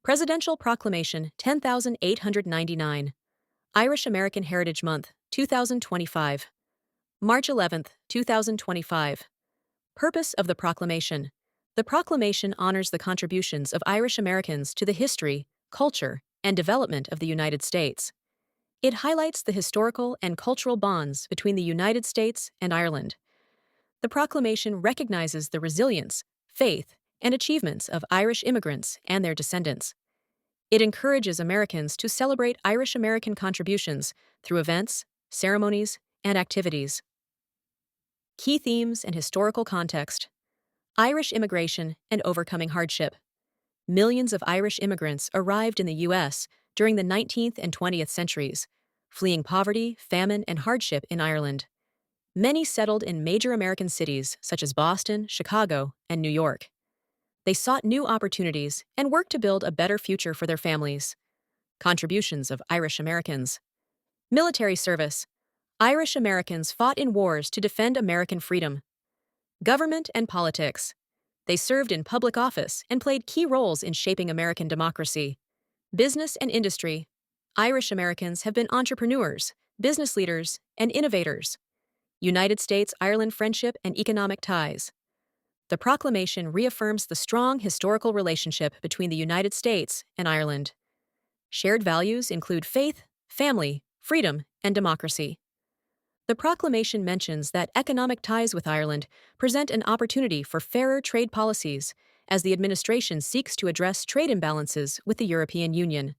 Presidential Proclamation 10,899. Irish American Heritage Month, 2025. March 11th, 2025. Purpose of the Proclamation. The proclamation honors the contributions of Irish Americans to the history, culture, and development of the United States. It highlights the historical and cultural bonds between the United States and Ireland. The proclamation recognizes the resilience, faith, and achievements of Irish immigrants and their descendants. It encourages Americans to celebrate Irish American contributions through events, ceremonies, and activities. Key themes and historical context. Irish immigration and overcoming hardship. Millions of Irish immigrants arrived in the U.S. during the 19th and 20th centuries, fleeing poverty, famine, and hardship in Ireland. Many settled in major American cities such as Boston, Chicago, and New York. They sought new opportunities and worked to build a better future for their families. Contributions of Irish Americans. Military service. Irish Americans fought in wars to defend American freedom. Government and politics. They served in public office and played key roles in shaping American democracy. Business and industry. Irish Americans have been entrepreneurs, business leaders, and innovators. United States-Ireland friendship and economic ties. The proclamation reaffirms the strong historical relationship between the United States and Ireland. Shared values include faith, family, freedom, and democracy. The proclamation mentions that economic ties with Ireland present an opportunity for fairer trade policies as the administration seeks to address trade imbalances with the European Union.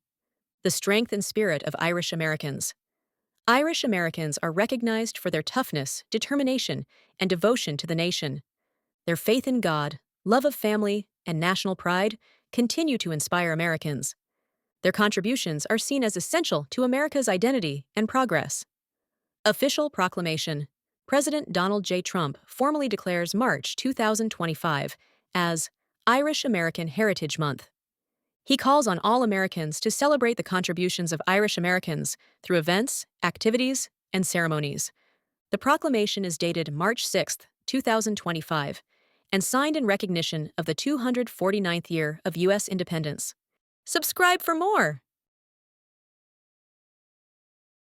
The strength and spirit of Irish Americans. Irish Americans are recognized for their toughness, determination, and devotion to the nation. Their faith in God, love of family, and national pride continue to inspire Americans. Their contributions are seen as essential to America's identity and progress. Official Proclamation. President Donald J. Trump formally declares March 2025 as Irish American Heritage Month. He calls on all Americans to celebrate the contributions of Irish Americans through events, activities, and ceremonies. The proclamation is dated March 6, 2025, and signed in recognition of the 249th year of U.S. independence. Subscribe for more!